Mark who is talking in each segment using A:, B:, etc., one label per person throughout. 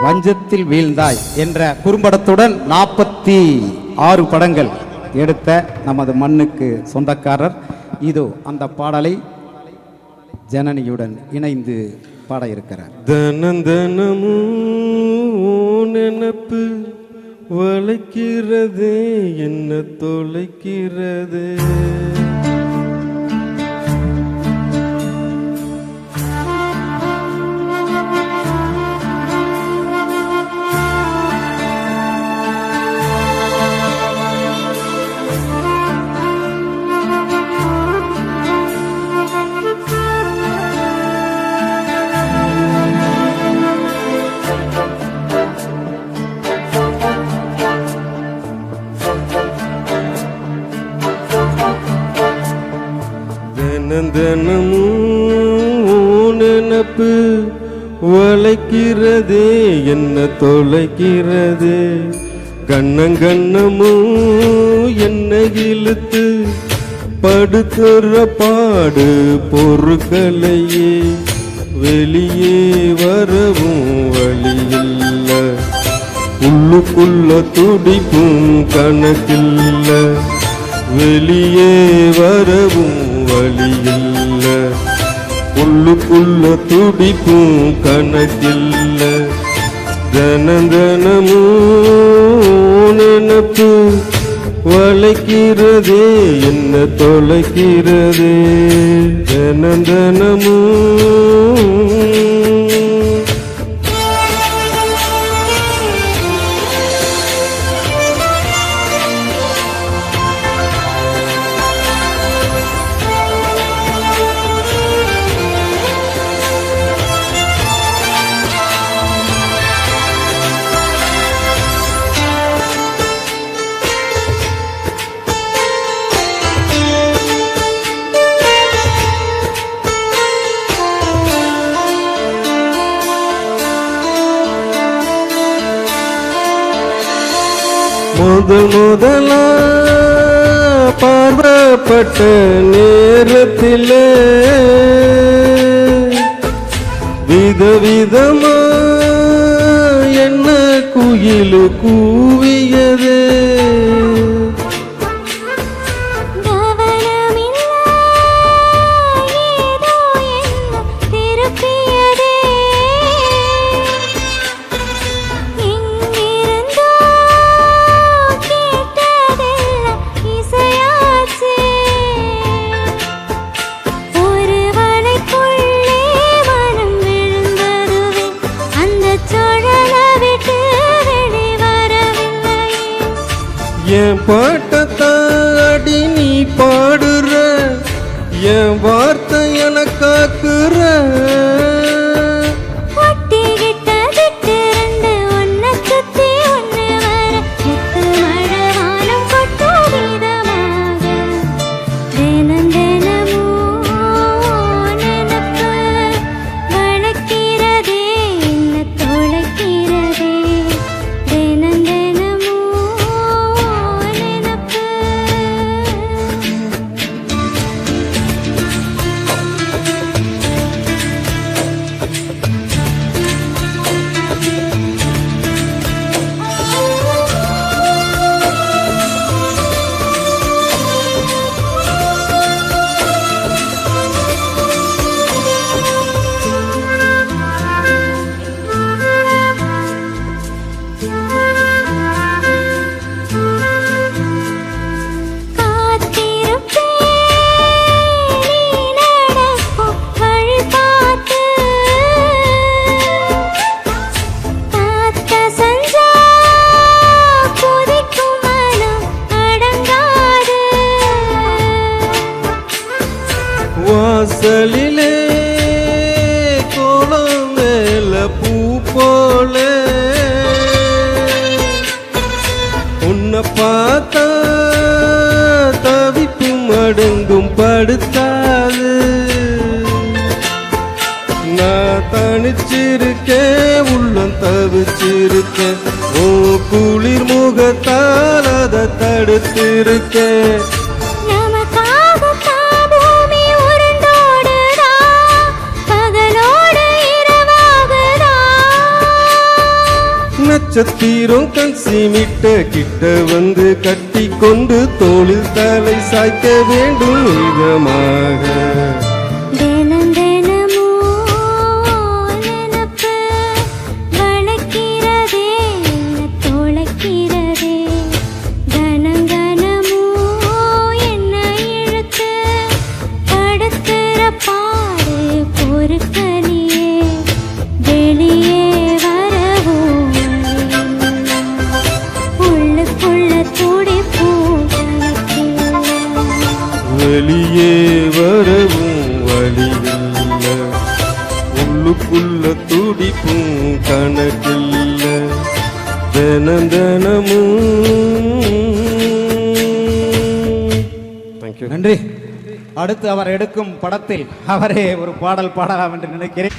A: வஞ்சத்தில் வீழ்ந்தாய் என்ற குறும்படத்துடன் 46 படங்கள் எடுத்த நமது மண்ணுக்கு சொந்தக்காரர். இதோ அந்த பாடலை ஜனனியுடன் இணைந்து பாட இருக்கிறார்.
B: தனந்தனமும் நினப்பு வளைக்கிறது என்ன தொலைக்கிறது. தினமும் நினப்பு வளைக்கிறது என்ன தொலைக்கிறது. கண்ணங்கண்ணமும் என்ன இழுத்து படுத்துற பாடு பொருட்களையே வெளியே வரவும் வழியில்ல. உள்ளுக்குள்ள துடிப்பும் கணக்கில்ல வெளியே வரவும் வழியில்ல. உள்ளுக்குள்ள துடிப்பும் கணக்கில்ல. தினமும் நினப்பு வளைக்கிறதே என்ன தொலைக்கிறதே. தினமும் முதலா பார்வப்பட்ட நேரத்திலே விதவிதமா என்ன குயில் கூவியதே. என் பாட்டத்தாடி நீ பாடுற என் வார்த்தை என காக்குற. வாசலிலே கோலம் மேல பூ போல உன்னை பார்த்தா தவிப்பும் அடங்கும் படுத்தாது. நான் தனிச்சிருக்கேன் உள்ளம் தவிச்சிருக்கேன் ஓ குளிர் முகத்தால் அதை தடுத்திருக்கேன். நட்சத்திரம் கண் சீமிட்ட கிட்ட வந்து கட்டி கொண்டு தோளில் தலை சாய்க்க வேண்டும் இதமாக.
C: தினம் தினமோ நினப்பு வளர்க்கிறதே என்னை தொலைக்கிறதே. கனம் கனமோ என்னை இழுத்து படுத்துற பாடு பொறுக்கலியே. வெளியே வரவும் உள்ளுக்குள்ள துடிப்பும்
B: வெளியே வரவும் வழியில்ல, உள்ளுக்குள்ள துடிப்பும் கணக்கில்ல. தினம் தினமும். தேங்க்யூ.
A: நன்றி. அடுத்து அவர் எடுக்கும் படத்தில் அவரே ஒரு பாடல் பாடலாம் என்று நினைக்கிறேன்.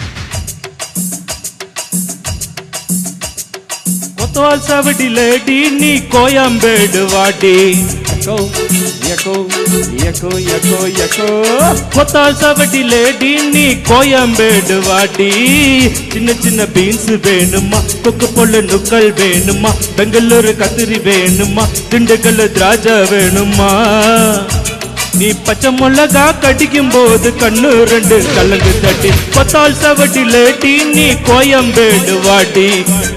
D: கொத்தவால் சவடிலேடி நீ கோயம்பேடு வாடி. கொத்தால் சவடிலேடி நீ கோயம்பேடு வாடி. சின்ன சின்ன பீன்ஸ் வேணுமா, கொக்கு பொண்ணு நுக்கள் வேணுமா, பெங்களூரு கத்திரி வேணுமா, திண்டுக்கல் திராட்சை வேணுமா. நீ பச்சை மிளகா கடிக்கும் போது கண்ணு ரெண்டு கலங்கு தட்டி. கொத்தால் சவடி லேடி நீ கோயம்பேடு வாடி.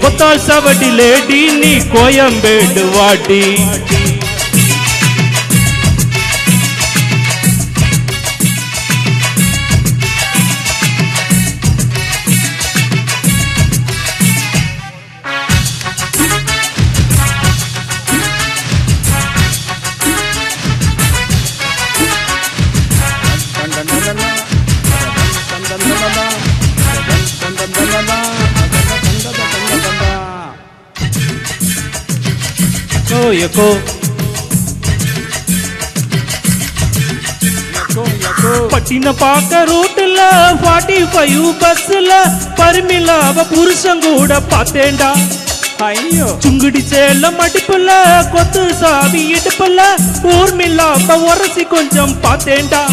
D: கொத்தால் சவடி லேடி நீ கோயம்பேடு வாடி. யக்கோ பட்டின பாக்க ரூட்ல 45 பஸ்ல பரிமிலாவ புருஷன் கூட பார்த்தேன்டா. ஐயோ சுங்குடி சேலம் அடிப்புல கொத்து சாவி இடுப்புல ஊர்மில்லாவ உரசி கொஞ்சம் பார்த்தேன்டா.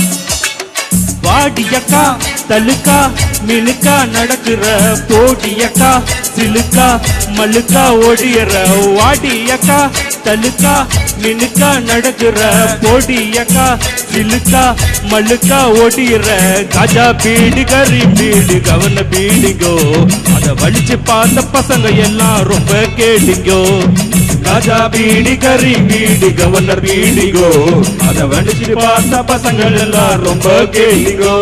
D: வாடியக்கா தலுக்கா மினுக்கா நடக்கிற போடியக்கா சிலுக்கா மல்லுக்கா ஓடியற. வாடியக்கா தலுக்கா மினுக்கா நடக்கிற போடியக்கா சிலுக்கா மல்லுக்கா ஓடியற. காஜா பீடி கறி பீடி கவன பீடிங்கோ, அத வலிச்சு பார்த்த பசங்க எல்லாம் ரொம்ப கேட்டிங்கோ. காஜா பீடி கறி பீடி கவர்னர் பீடிங்கோ, அத வலிச்சு பார்த்த பசங்க எல்லாம் ரொம்ப கேட்டிங்கோ.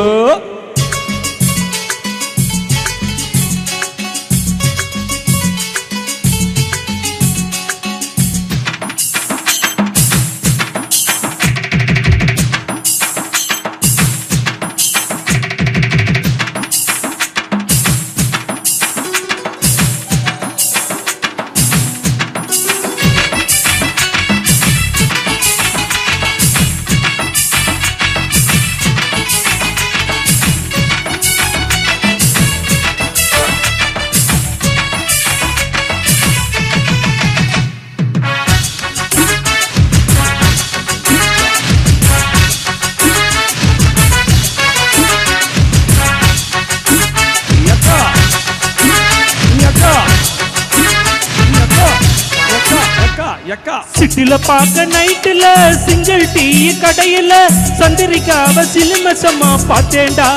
D: சிட்டில பாக்க நைட்டுல சிங்கிள் டீ கடையில சந்திரிக்காவ சிலுமசமா பார்த்தேன்டா.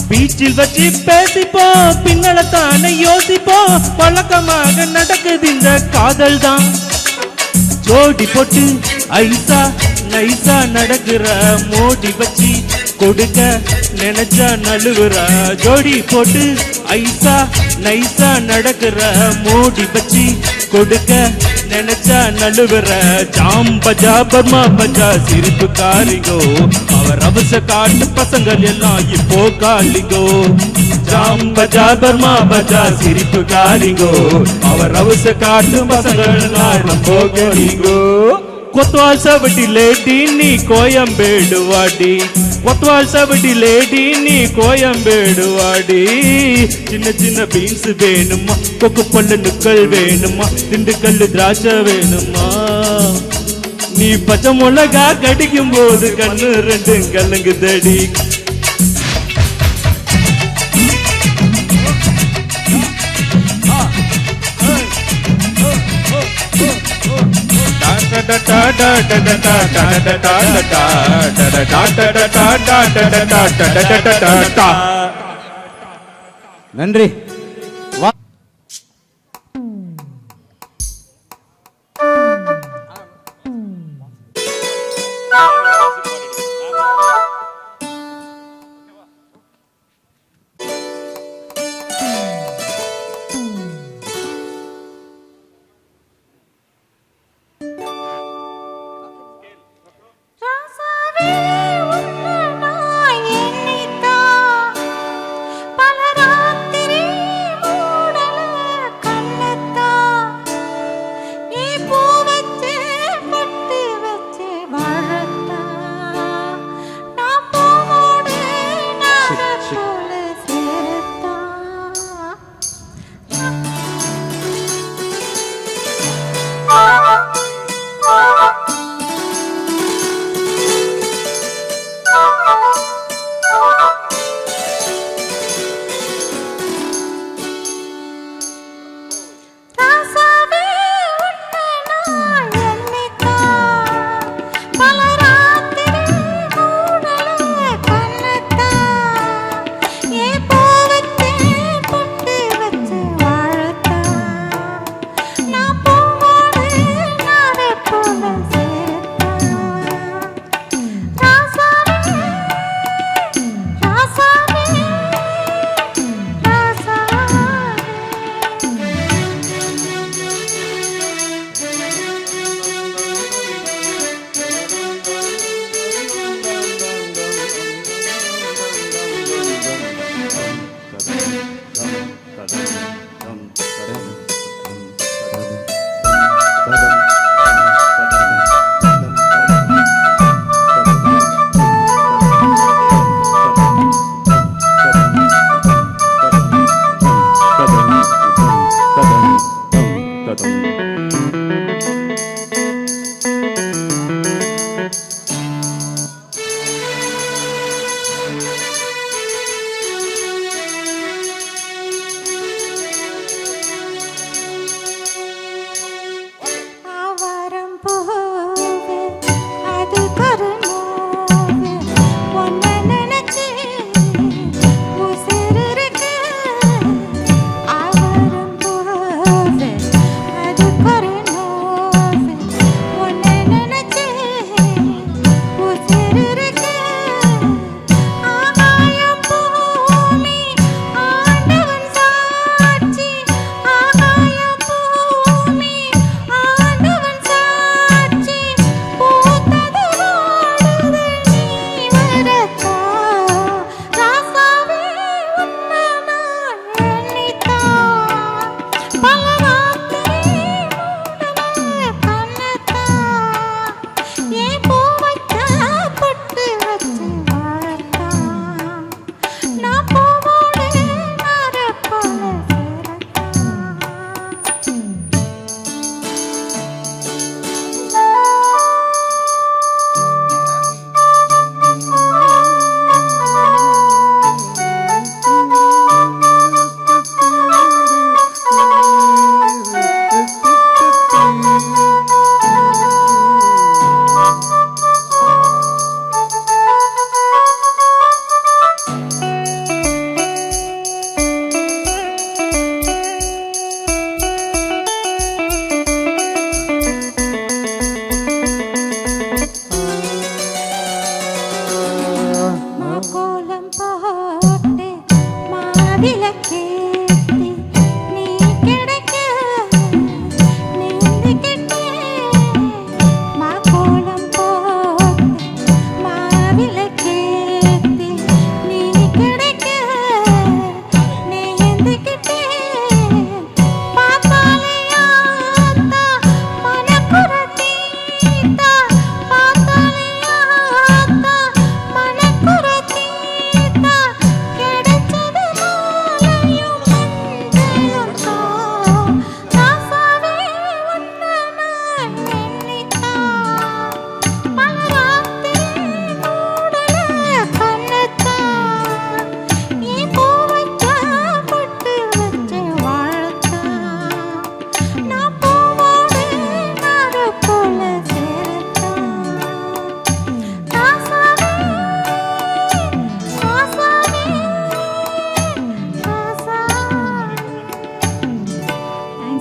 D: பீச்சில் வச்சு பேசிப்போம் பின்னல தானே யோசிப்போம், வழக்கமாக நடக்குது இந்த காதல் தான். ஜோடி போட்டு ஐசா நைசா நடக்கிற மோடி வச்சு கொடுக்க நினைச்சா நழுவுற. ஜோடி போட்டு ஐசா நைசா நடக்கிற மோடி வச்சு கொடுக்க நினைச்சா நழுவுற. ஜாம் பஜா பர்மா பஜா சிரிப்பு காரிங்கோ, அவர் அவச காட்டு பசங்கள் எல்லாம் இப்போ காலிங்கோ. ஜாம் பஜா பர்மா பஜா சிரிப்பு காரிங்கோ, அவர் அவச காட்டு பசங்கள் எல்லாம் இப்போ காலிங்கோ. கொத்வால் சவடி லேடி நீ கோயம்பேடு வாடி. கொத்வால் சவடி லேடி நீ கோயம்பேடு வாடி. சின்ன சின்ன பீன்ஸ் வேணுமா, கொக்கு பல்லு நுக்கள் வேணுமா, திண்டுக்கல் திராட்சை வேணுமா. நீ பச்சை மிளகா கடிக்கும் போது கண்ணு ரெண்டு கலங்கு தடி.
A: நன்றி. வா.
C: ராசாவே உன்னை நான் எண்ணித்தான் பல ராத்திரி மூடல கண்ணத்தான் நீ பூ வச்சு பட்டு வச்சு வாழத்தான் நான் பூவோடு நாக போல சேரத்தான் ராசாவே உன்னை நான் எண்ணித்தான் பல ராத்திரி மூடல கண்ணத்தான் நீ பூ வச்சு பட்டு வச்சு வாழத்தான் நான் பூவோடு நாக போல சேரத்தான் ராசாவே ராசாவே ஆவாரம் பூவே அது கருணாவே உன்னை நினைச்சு உசிருக்கு ஆவாரம் பூவே அது கருணாவே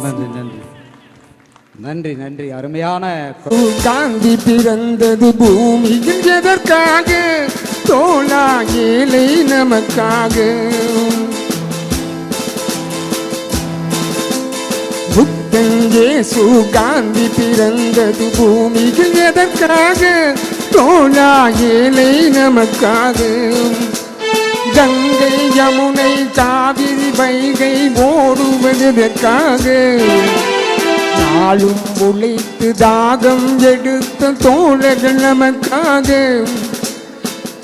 A: நன்றி நன்றி நன்றி நன்றி அருமையான
E: காந்தி பிறந்தது பூமியில் எதற்காக? தோழா ஏழை நமக்காக. புத்தன் இயேசு காந்தி பிறந்தது பூமியில் எதற்காக? தோழா ஏழை நமக்காக. கங்கை யமுனை காவிரி வைகை ஓடுவதற்காக. நாளும் உழைத்து தாகம் எடுத்த தோழர்கள் நமக்காக.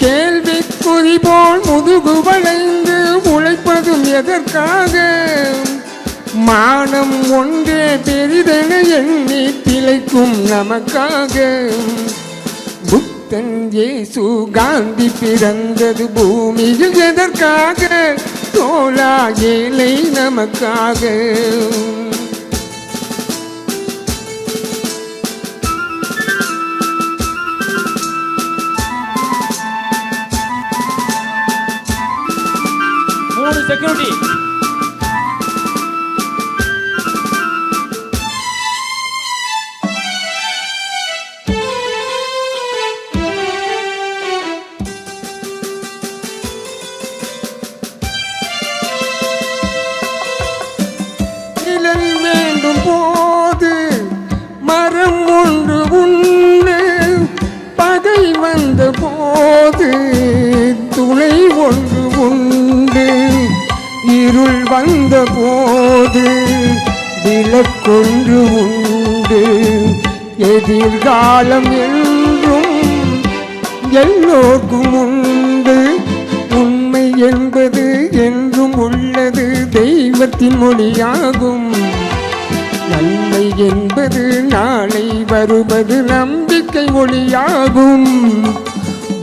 E: கேள்விக்குறி போல் முதுகு வளைந்து உழைப்பதும் எதற்காக? மானம் ஒன்றே பெரிதென எண்ணி திளைக்கும் நமக்காக. புத்தன் இயேசு காந்தி பிறந்தது பூமியில் எதற்காக? தோழா ஏழை நமக்காக.
F: செக்யூரிட்டி
E: நிழல் வேண்டும் போது மரம் ஒன்று உண்டு. பகை வந்த போது துளை ஒன்று உண்டு. இருள் வந்த போது விளக்கொன்று உண்டு. எதிர்காலம் என்றும் எல்லோருக்கும் உண்டு. உண்மை என்பது என்றும் உள்ளது தெய்வத்தின் மொழியாகும். நன்மை என்பது நாளை வருவது நம்பிக்கை ஒளியாகும்.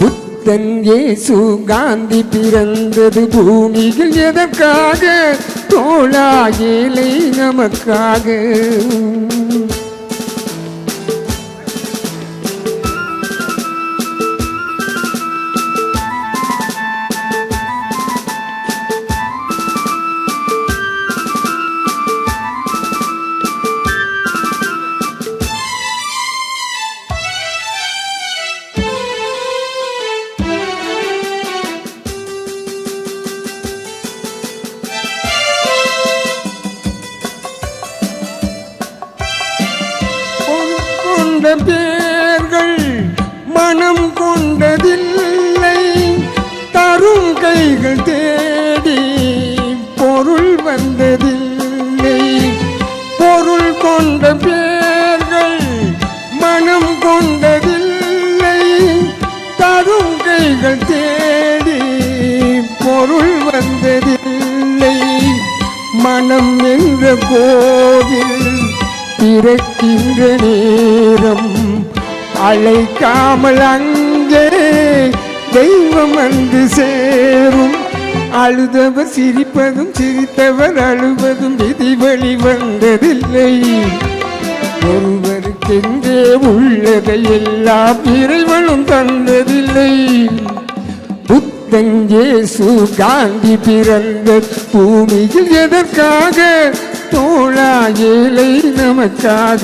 E: புத்தன் இயேசு காந்தி பிறந்தது பூமியில் எதற்காக? தோழா ஏழை நமக்காக. கொண்ட பேர்கள் மனம் கொண்டதில்லை. தரும் கைகள் தேடி பொருள் வந்ததில்லை. பொருள் கொண்ட பேர்கள் மனம் கொண்டதில்லை. தரும் கைகள் தேடி பொருள் வந்ததில்லை. மனம் என்ற கோவில் திறக்கின்ற நேரம் அழைக்காமல் அங்கே தெய்வம் வந்து சேரும். அழுதவர் சிரிப்பதும் சிரித்தவர் அழுவதும் விதி வழி வந்ததில்லை. ஒருவருக்கென்றே உள்ளதை எல்லாம் இறைவனும் தந்ததில்லை. புத்தன் இயேசு காந்தி பிறந்த பூமியில் எதற்காக? தோழா ஏழை நமக்காக.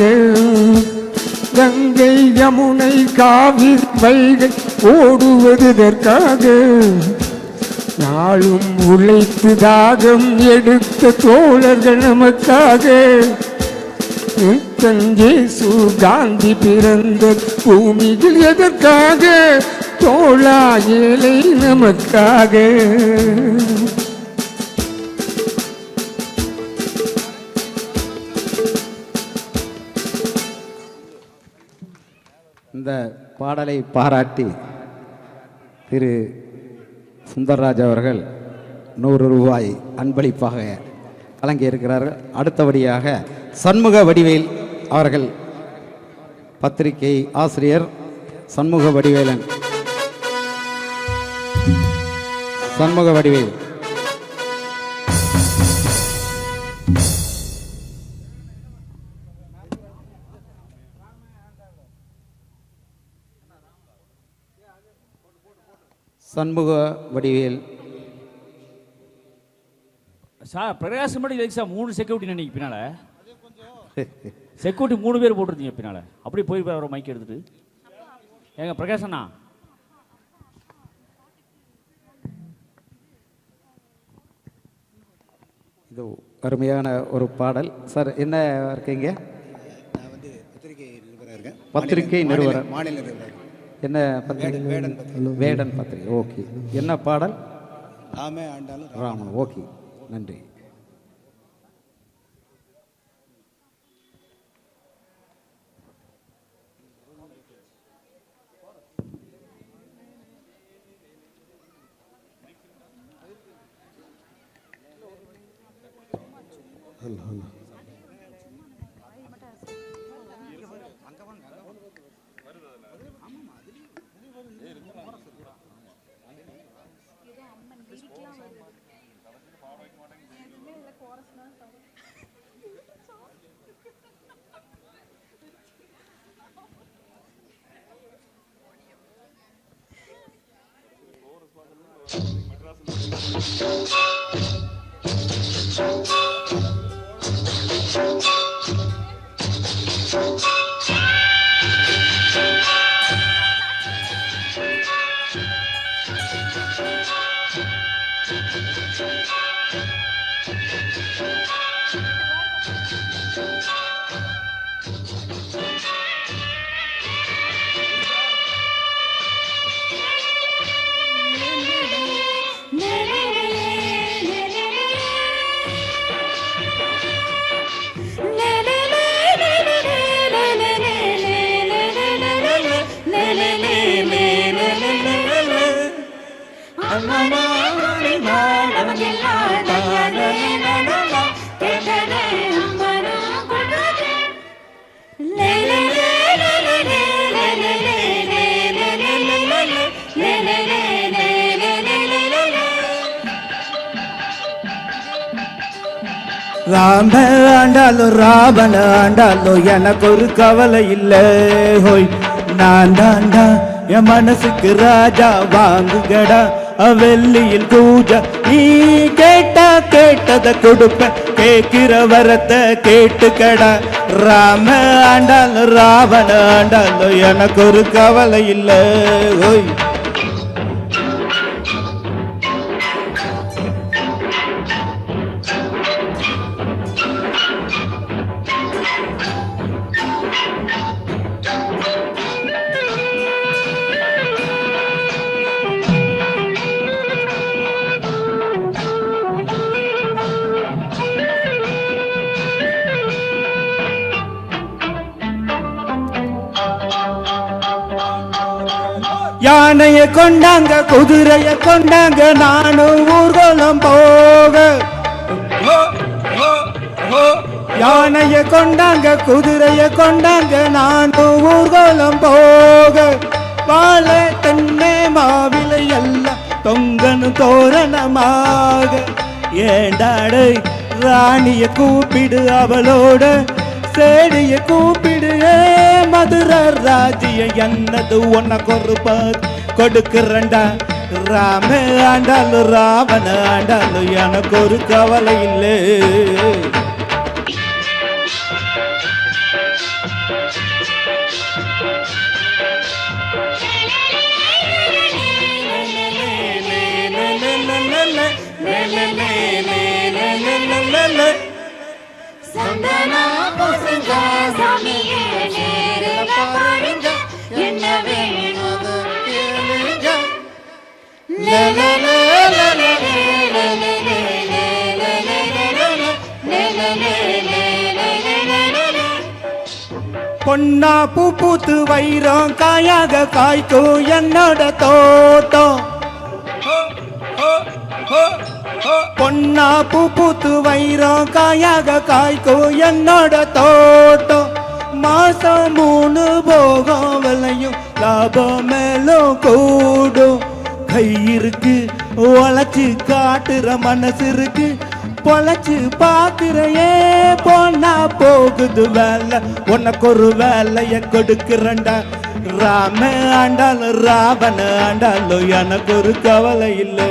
E: கங்கை யமுனை காவிரி வைகை ஓடுவதற்காக. நாளும் உழைத்து தாகம் எடுத்த தோழர்கள் நமக்காக. புத்தன் இயேசு காந்தி பிறந்த பூமியில் எதற்காக? தோழா ஏழை நமக்காக.
A: இந்த பாடலை பாராட்டி திரு சுந்தர்ராஜ் அவர்கள் 100 ரூபாய் அன்பளிப்பாக வழங்கியிருக்கிறார்கள். அடுத்தபடியாக சண்முக வடிவேல் அவர்கள், பத்திரிகை ஆசிரியர் சண்முக வடிவேலன். சண்முக வடிவேல் சண்முக வடிவேல்
F: சார் பிரகாசம் மட்டும் எதுக்கு சார் 3 செக்யூரிட்டி நினைக்கு பின்னால? செக்யூரிட்டி 3 பேர் போட்டிருந்தீங்க பின்னால. அப்படி போய் வர மைக் எடுத்துட்டு ஏங்க பிரகாஷ் அண்ணா,
A: இது அருமையான ஒரு பாடல். சார் என்ன இருக்கீங்க?
G: நான் வந்து பத்திரிகை நிருபராக இருக்கேன்.
A: பத்திரிகை நிருபர்.
G: மாநில நிருபராக.
A: என்ன பத்திரிகை? வேடன் பத்திரிகை. ஓகே. என்ன பாடல்?
G: ராமே ஆண்டாலும்
A: ராமன். ஓகே, நன்றி.
H: ராம ஆண்டாலும் ராவண ஆண்டாலும் எனக்கு ஒரு கவலை இல்லை. ஹோய் நான் தாண்டா என் மனசுக்கு ராஜா, வாங்குகடா வெள்ளியில் பூஜா. நீ கேட்டா கேட்டதை கொடுப்ப, கேட்கிற வரத்தை கேட்டுக்கடா. ராம ஆண்டாலும் ராவண ஆண்டாலும் எனக்கு ஒரு கவலை இல்லை. ஹோய் யானைய கொண்டாங்க, குதிரைய கொண்டாங்க, நானும் ஊர்வலம் போக. யானைய கொண்டாங்க, குதிரைய கொண்டாங்க, நானும் ஊர்வலம் போக. வாழை தென்னை மாவிலை எல்லாம் தொங்கனு தோரணமாக. ஏண்டாடை ராணிய கூப்பிடு, அவளோட சேடிய கூப்பிடு. மதுர ராஜிய என்னது உனக்கு ஒரு கொடுக்கிறண்டா. ராம ஆண்டாலும் ராவண ஆண்டாலும் எனக்கு ஒரு கவலை இல்லை.
C: சந்தனா பூசுங்க சாமியே, நேரில பாருங்க என்ன வேணும் கேளுங்க.
H: பொன்னா பூ பூத்து வைரம் காயாக காய்க்கும் என்னோட தோட்டம். பொன்னா பூ பூத்து வைரம் காயாக காய்க்கும் என்னோட தோட்டம். மாசம் 3 போகம் விளையும், லாபம் மேலும் கூடும். கை இருக்கு உழைச்சு காட்டுற மனசு இருக்கு, பொழைச்சு பாக்குறையே. பொன்னா போகுது வேலை, உனக்கு ஒரு வேலைய கொடுக்கிறண்டா. ராம ஆண்டாலும் ராவண ஆண்டாலும் எனக்கு ஒரு கவலை இல்லை.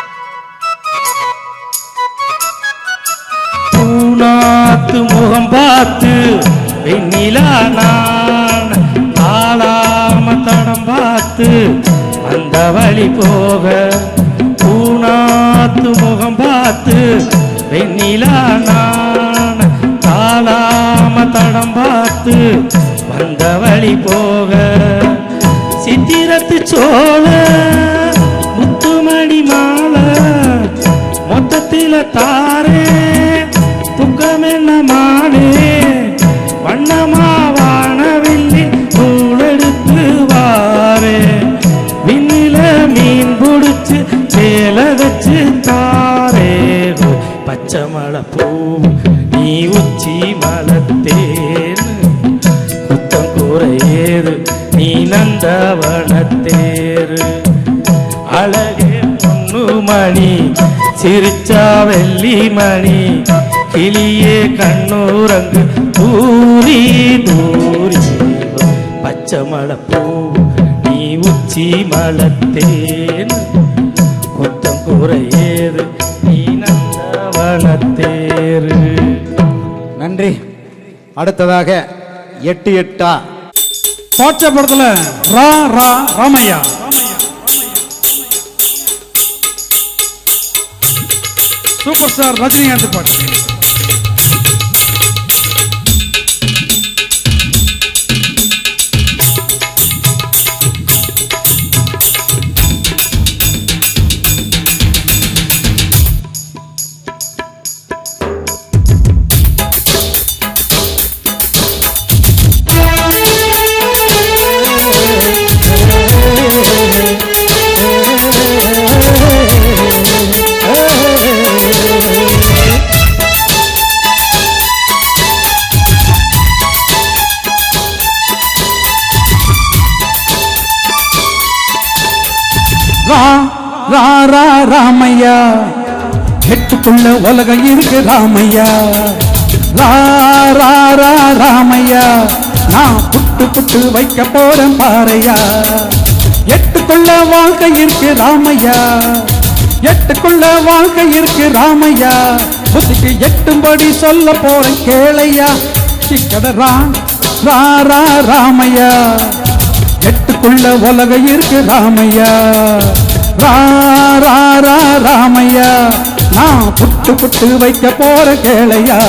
I: வெண்ணிலா நான் ஆளாம தடம் பார்த்து அந்த வழி போக பூனாத்து முகம் பார்த்து வெண்ணிலா நான் ஆளாம தடம் பார்த்து வந்த வழி போக சித்திரத்து சோழ முத்துமணி மாலை மொத்தத்தில தாரே துக்கம் என்ன மானே வண்ணமாவானவில்லி தூளெடுத்து வாரே விண்ணில மீன் பிடிச்சு சேல வச்சு தாரே பச்சை மலை பூ நீ உச்சி மலத்தேன் குத்தம் குறையேது நீ நந்தவனத்தேரு அழகே பொண்ணு மணி சிரிச்சா வெள்ளி மணி கிளியே கண்ணூரங்கு தூரி தூரி பச்சை மலை பூ நீ உச்சி மலத்தேன் குத்தம் குறையேது நீ நந்தவனத்தேரு.
A: நன்றி. அடுத்ததாக 8
H: பாட்சா படத்துல ரா ரா ராமையா சூப்பர் ஸ்டார் ரஜினிகாந்த் பாட்டு. ரா ரா ரா ராமையா எட்டுக்குள்ள உலகம் இருக்கு ராமையா. ரா ரா ரா ராமையா நான் புட்டு புட்டு வைக்க போறேன் பாறையா. எட்டுக்குள்ள வாழ்க்கை இருக்கு ராமையா, எட்டுக்குள்ள வாழ்க்கை இருக்கு ராமையா. புத்திக்கு எட்டும்படி சொல்ல போறேன் கேளையா. சிக்கட ரா ரா ரா ராமையா எட்டுக்குள்ள உலகம் இருக்கு ராமையா. ரா ரா ரா ராமையா நான் புட்டு புட்டு வைக்க போற கேளையா.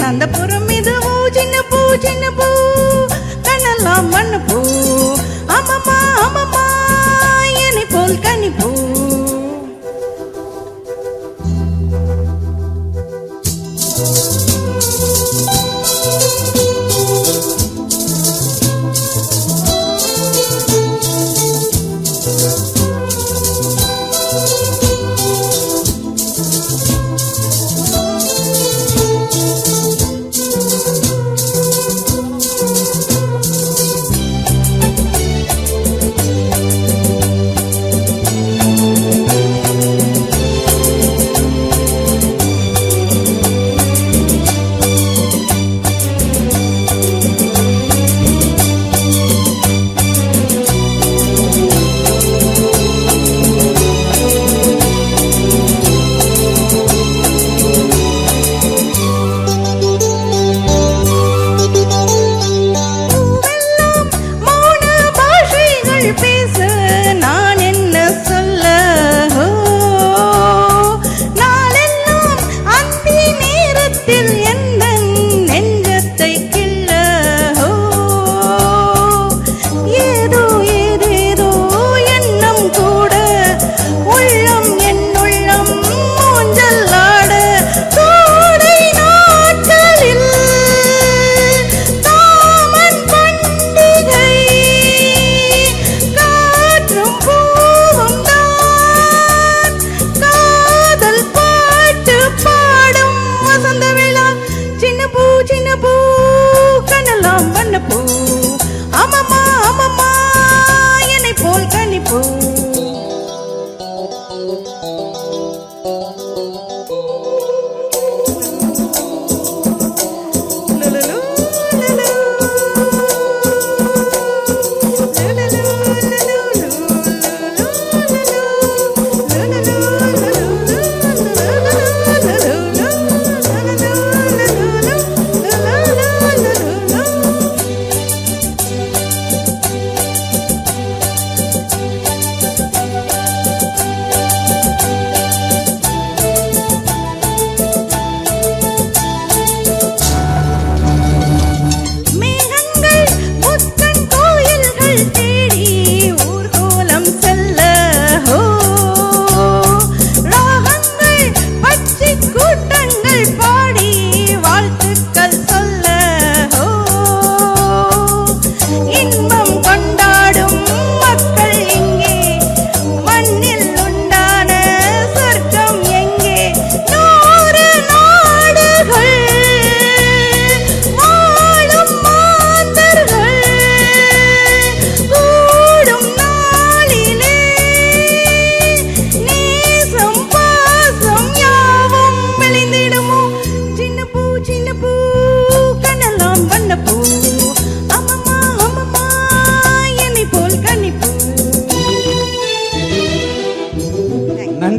C: அந்த புறம் இதுவோ சின்ன பூ கண்ணெல்லாம் மண்ணு பூ. அம்மம்மா அம்மம்மா என்னை போல் கனி பூ.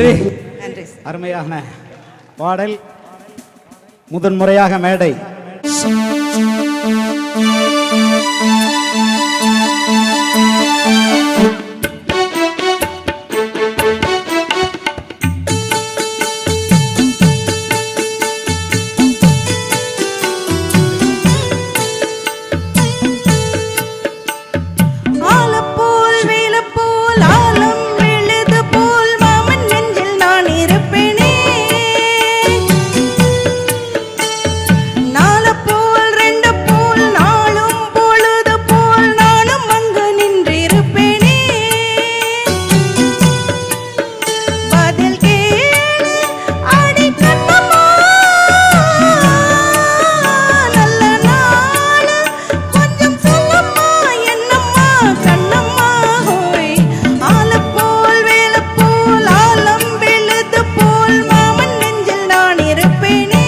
A: நன்றி.
C: நன்றி.
A: அருமையான பாடல். முதன்முறையாக மேடை.
C: ஆலப்போல் வேலப்போல் ஆலம் விழுது போல் மாமன் நெஞ்சில் நான் இருப்பேனே. நாலப்போல் ரெண்டு போல் நாளும் பொழுது போல் நானும் அங்கு நின்றிருப்பேனே. பதில் கேளு அடி கண்ணம்மா, நல்ல நாள் கொஞ்சம் சொல்லம்மா என்னம்மா கண்ணம்மா ஹோய். ஆலப்போல் வேலப்போல் ஆலம் விழுது போல் மாமன் நெஞ்சில் நான் இருப்பேனே.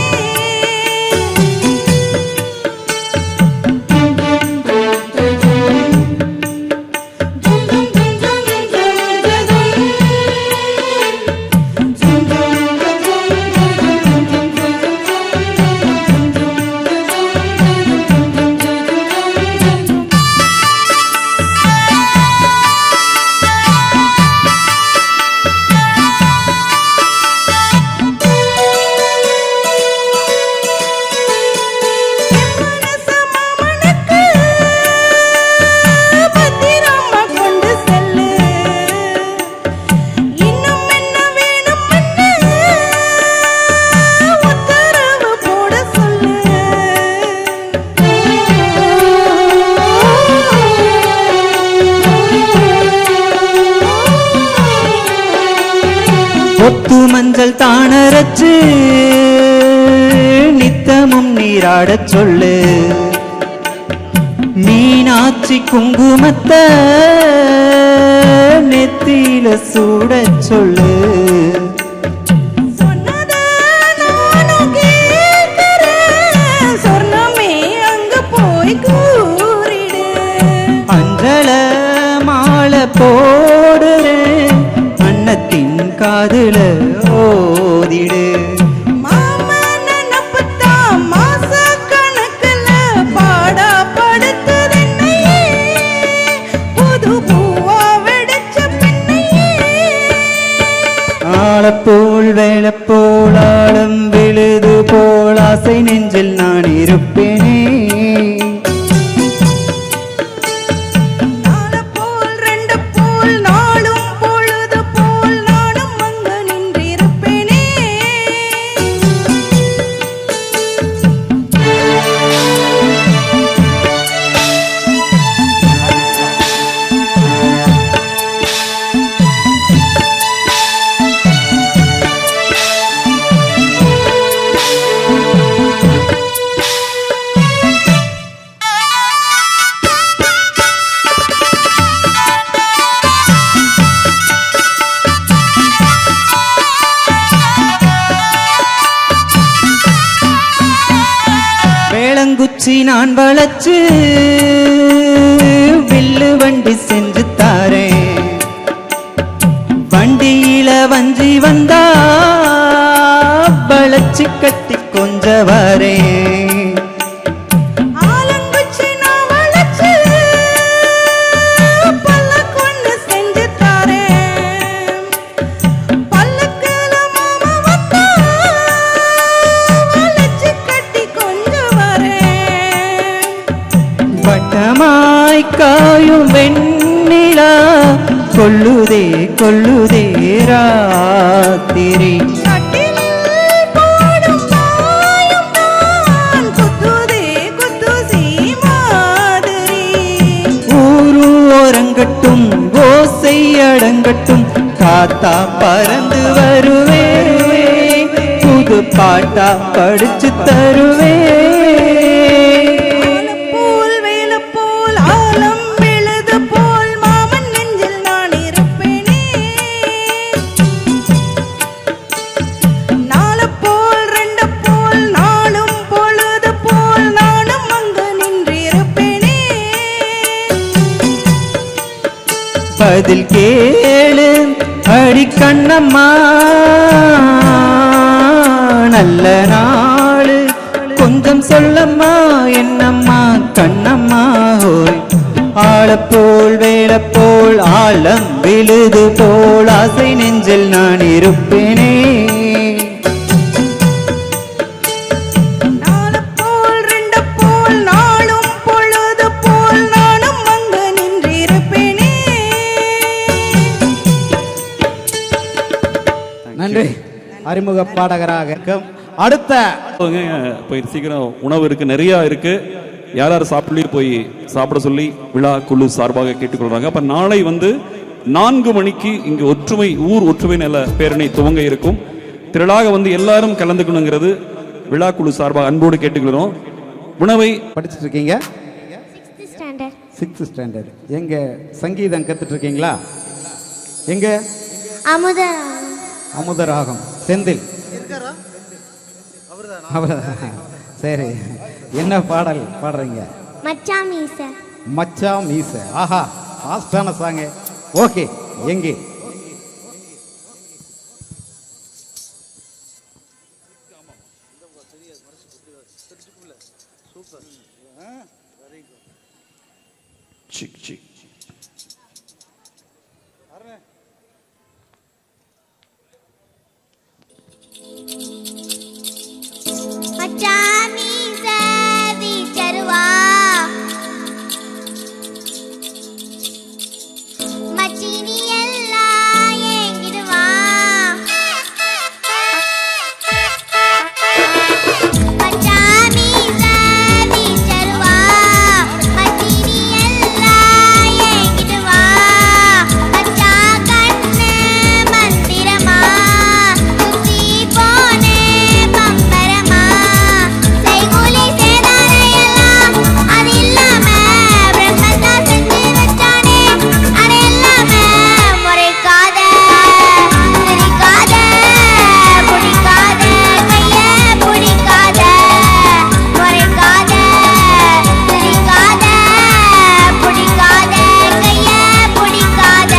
C: மனச மாமனுக்கு பத்திரமா கொண்டு செல்லு. இன்னும் என்ன வேணும்னு உத்தரவு போட சொல்லு.
H: ஒத்து மஞ்சள் தானரச்சு நித்தமும் நீராடச் சொல்லு. மீனாட்சி குங்குமத்தை நெத்தியில சூடச் சொல்லு.
C: சொன்னத நானும் கேட்கிறேன். சொர்ணமே அங்க போய் கூறிடு.
H: அஞ்சல மாலை போடுறேன், அன்னத்தின் காதுல ஓதிடு.
C: மாமன் நினப்புத்தான் மாச கணக்குல பாடா படுத்துதென்னையே. புது பூவா வெடிச்ச பெண்ணையே.
H: ஆளப்போல் வேலப்போல் ஆழம் விழுது போல் ஆசை நெஞ்சில் நான் இருப்பேனே.
C: நாலப்போல் ரெண்டு போல் நாளும் பொழுது போல் நானும் அங்கு நின்றிருப்பேனே.
H: வேளங்குச்சி நான் வளைச்சு வில்லு வண்டி செஞ்சு தாரேன். வண்டியில வஞ்சி வந்தா வளைச்சு கட்டி கொஞ்ச வரேன்.
C: ஆலங்குச்சி நான் வளைச்சு பல்லக்கு செஞ்சு தாரேன். பல்லக்குல மாமா வந்தா வளைச்சு கட்டி கொஞ்சம் வரேன்.
H: வட்டமாய் காயும் வெண்ணிலா கொல்லுதே கொல்லுதே ராத்திரி.
C: கட்டிலில் போடும் பாயும் நான் குத்துதே குத்துசி மாதிரி.
H: ஊரு ஓரங்கட்டும் ஓசை அடங்கட்டும் காத்தா பறந்து வருவேன். புது பாட்டா படிச்சு தருவேன்.
C: ஆலப்போல் வேலப்போல் ஆலம் விழுது போல் மாமன் நெஞ்சில் நான் இருப்பேனே. நாலப்போல் ரெண்டு போல் நாளும் பொழுது போல் நானும் அங்கு நின்றிருப்பேனே.
H: பதில் கேளு அடி கண்ணம்மா நல்ல நாள் கொஞ்சம் சொல்லம்மா என்னம்மா கண்ணம்மா ஹோய் ஆளப்போல் வேளப்போல் ஆழம் விழுது போல் ஆசை நெஞ்சில் நான் இருப்பேனே
A: நன்றி. அறிமுக பாடகராக இருக்கும் அடுத்த
J: போய் சீக்கிரம் உணவு இருக்கு, நிறைய இருக்கு. யார் யார் சாப்பிடலையே போய் சாப்பிட சொல்லி விழா குழு சார்பாக கேட்டுக்கொள்றாங்க. அப்ப நாளை 4 மணிக்கு இங்கு ஊர் ஒற்றுமை நல பேரணி துவங்க இருக்கும். திரளாக எல்லாரும் கலந்துக்கணுங்கிறது விழா குழு சார்பாக அன்போடு கேட்டுக்கிறோம். உணவை
A: படிச்சுட்டு இருக்கீங்க
C: 6th ஸ்டாண்டர்ட்.
A: 6th standard. எங்க சங்கீதம் கத்துட்டு இருக்கீங்களா? எங்க அமுதராகம் செந்தில் அவர்தான். சரி, என்ன பாடல் பாடுறீங்க?
C: மச்சான் மீச.
A: மச்சா மீச. ஆஹா, ஃபாஸ்டான சாங். ஓகே, எங்கே?
J: சிக் சிக்
C: மச்சான் மீச வீச்சருவா மச்சினி எல்லாம் ஏங்கிடுவா மச்சான் மீச வீச்சருவா மச்சினி எல்லாம் ஏங்கிடுவா மச்சா கண்ணு மந்திரமா சுத்தி போனே பம்பரமா செய்கூலி சேதாரையெல்லாம் அது இல்லாம பிரம்மந்தா செஞ்சு வச்சானே அது இல்லாம முறைக்காத சிரிக்காத பிடிக்காத கைய பிடிக்காத முறைக்காத சிரிக்காத பிடிக்காத கைய பிடிக்காத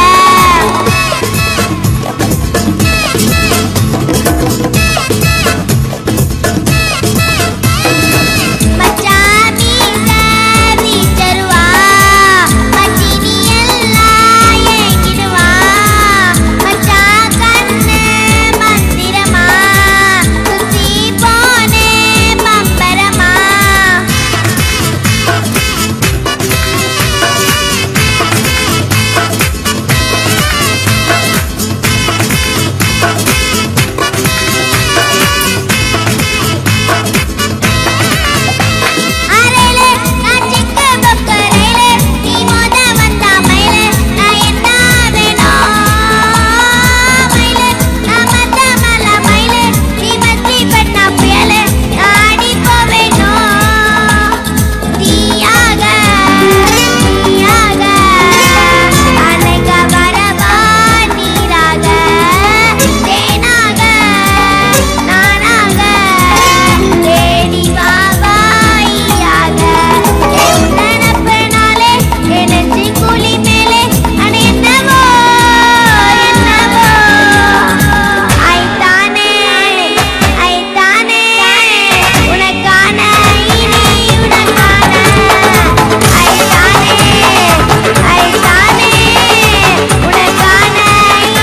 C: மச்சான் மீச வீச்சருவா மச்சினி எல்லாம் ஏங்கிடுவா மச்சா கண்ணு மந்திரமா சுத்தி போனே பம்பரமா அரேலே நான் சிக்க பக்கரேலே நீ மோத வந்தா மயிலே நான் என்ன வேணும் மயிலே நான் மத்த மல மயிலே நீ மத்தி பெண்ணா புயலே நான் ஆடி போவேணும் தீயாக அணைக்க வரவா நீராக தேனாக நானாக தேடி வாவாயாக நினப்பினாலே நெஞ்சு கூலி மேலே அணை என்னவோ ஐத்தானே உனக்கான இனி உனக்கான ஐத்தானே உனக்கான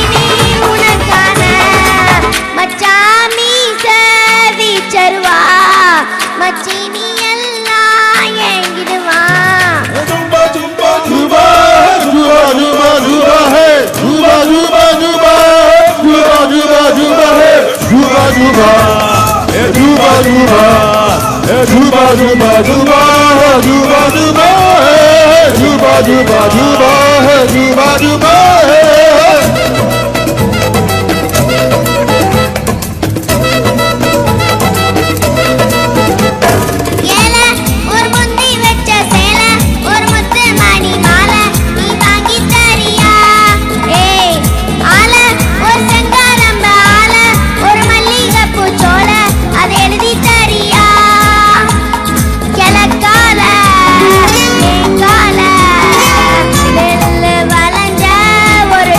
C: இனி உனக்கான மச்சான் மீச வீச்சருவா மச்சினி எல்லாம் ஏங்கிடுவா ஏல ஒரு முந்தி வச்ச சேல ஒரு முத்து மணி மாலை நீ வாங்கி தரியா ஏய் ஆல ஒரு செங்காரம்ப ஆல ஒரு மல்லிகை பூச்சோல அதை எழுதி தரியா கிழக்கால தேங்கால வெள்ளு வளைஞ்ச ஒரு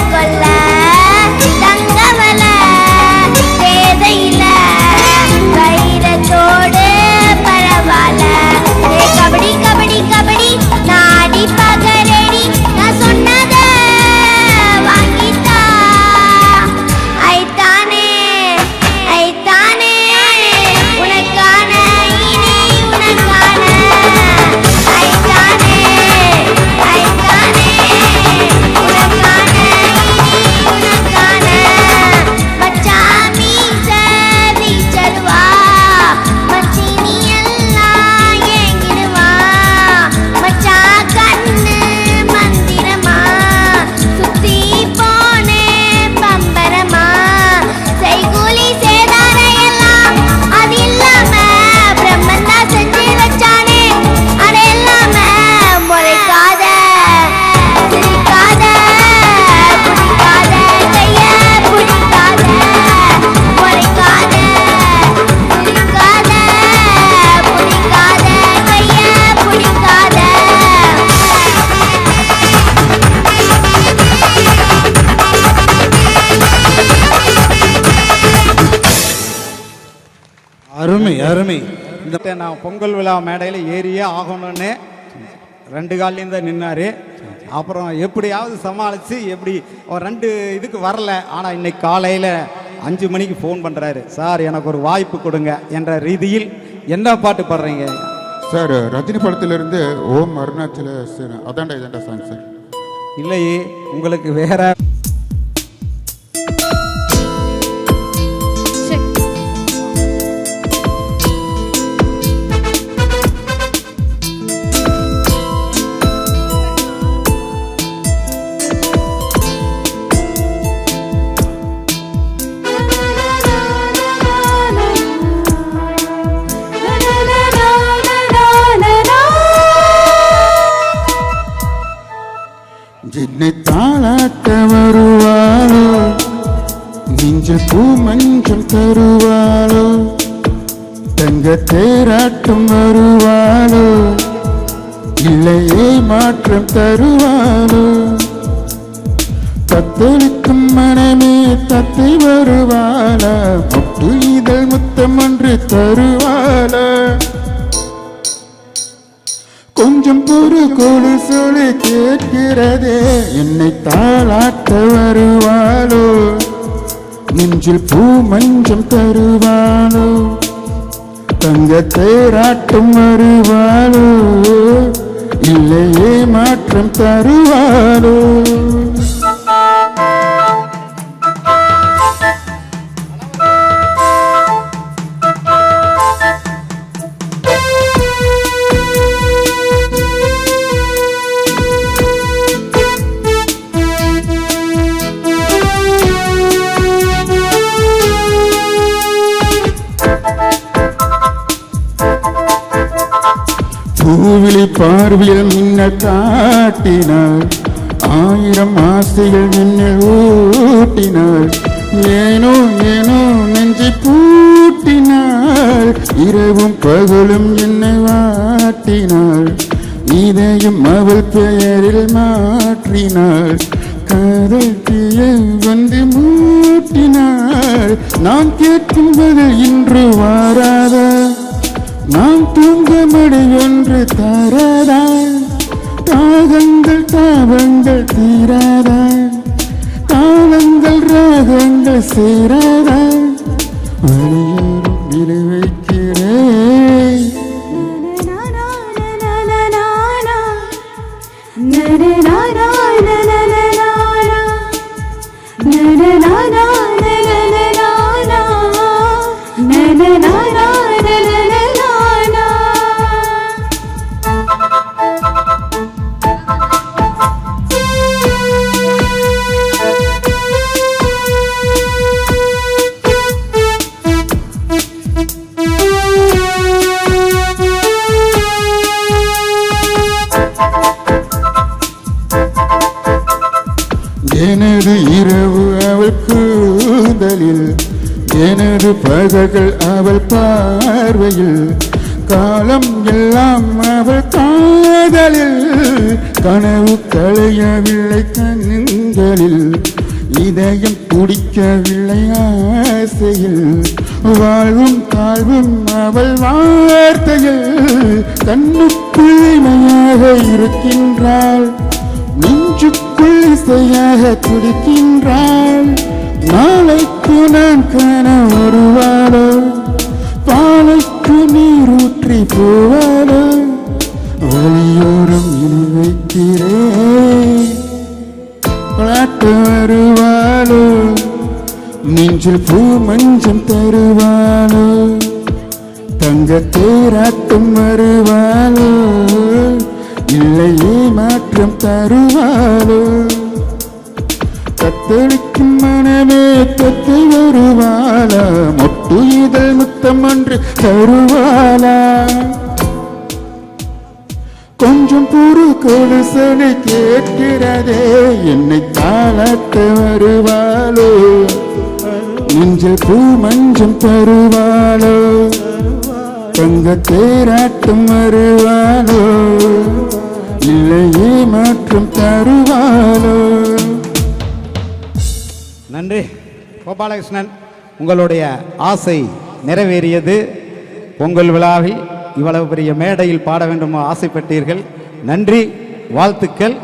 G: அருமை.
A: இந்த நான் பொங்கல் விழா மேடையில் ஏறியே ஆகணும்னு 2 கால்லையும் தான் நின்னாரு. அப்புறம் எப்படியாவது சமாளித்து எப்படி ஒரு 2 இதுக்கு வரல. ஆனால் இன்னைக்கு காலையில் 5 மணிக்கு ஃபோன் பண்ணுறாரு. சார் எனக்கு ஒரு வாய்ப்பு கொடுங்க என்ற ரீதியில் என்ன பாட்டு பாடுறீங்க
E: சார்? ரஜினி படத்திலிருந்து ஓம் அருணாச்சல அதாண்டா இதாண்டா சாங் சார்.
A: இல்லையே, உங்களுக்கு வேற
E: என்னை தாளாட்ட வருவாளோ, நெஞ்சில் பூ மஞ்சள் தருவாளோ, தங்க தேராட்டம் வருவாளோ, இல்லையே மாற்றம் தருவாளோ, தத்தளிக்கும் மனமே தத்தை வருவாளா, முட்டு இதழ் முத்தம் ஒன்று தருவாளா, கொஞ்சம் பொறு கொடு சொல்லி கேட்கிறதே, என்னை தாளாட்ட வருவாளோ, நெஞ்சில் பூ மஞ்சம் தருவாளோ, தங்க தேராட்டம் வருவாளோ, இல்லையே மாற்றம் தருவாளோ. பூவிழி பார்வையில் மின்னல் காட்டினாள், 1000 ஆசைகள் மின்னல் ஊட்டினாள், ஏனோ ஏனோ நெஞ்சை பூட்டினாள், இரவும் பகலும் என்னை வாட்டினாள், இதயம் அவள் பெயரில் மாற்றினாள், காதல் தீயை வந்து மூட்டினாள், நான் கேட்கும் பதில் இன்று வாராதா, நான் தூங்க மடி ஒன்று தாராதா, தாகங்கள் தாபங்கள் தீராதா, தாளங்கள் ராகங்கள் சேராதா, வழியோரும் விழி வைக்கிறேன். எனது இரவு அவள் கூந்தலில், எனது பகல்கள் அவள் பார்வையில், காலம் எல்லாம் அவள் காதலில், கனவு களையவில்லை கண்களில், இதயம் துடிக்கவில்லை ஆசையில், வாழ்வும் தாழ்வும் அவள் வார்த்தையில், கண்ணுக்குள் இமையாக இருக்கின்றாள், நெஞ்சுக்குள் இசையாக துடிக்கின்றாள், நாளைக்கு நான் காண வருவாளோ, பாலைக்கு நீரூற்றி போவாளோ, வழியோரம் இனி வைக்கிறேன், பாட்டு வருவாளோ, நெஞ்சில் பூ மஞ்சம் தருவாளோ, தங்க தேராட்டம் வருவாளோ, இல்லையே மாற்றம் தருவாளோ, தத்தளிக்கும் மனமே தத்தை வருவாளா, மொட்டு இதழ் முத்தம் ஒன்று தருவாளா, கொஞ்சம் பொறு கொடு சொல்லி கேட்கிறதே, என்னை தாளாட்ட வருவாளோ, நெஞ்சில் பூ மஞ்சம் தருவாளோ, தங்க தேராட்டம் வருவாளோ, இல்லையே மாற்றம் தருவாளோ.
A: நன்றி கோபாலகிருஷ்ணன், உங்களுடைய ஆசை நிறைவேறியது. பொங்கல் விழாவில் இவ்வளவு பெரிய மேடையில் பாட வேண்டும் ஆசைப்பட்டீர்கள். நன்றி, வாழ்த்துக்கள்.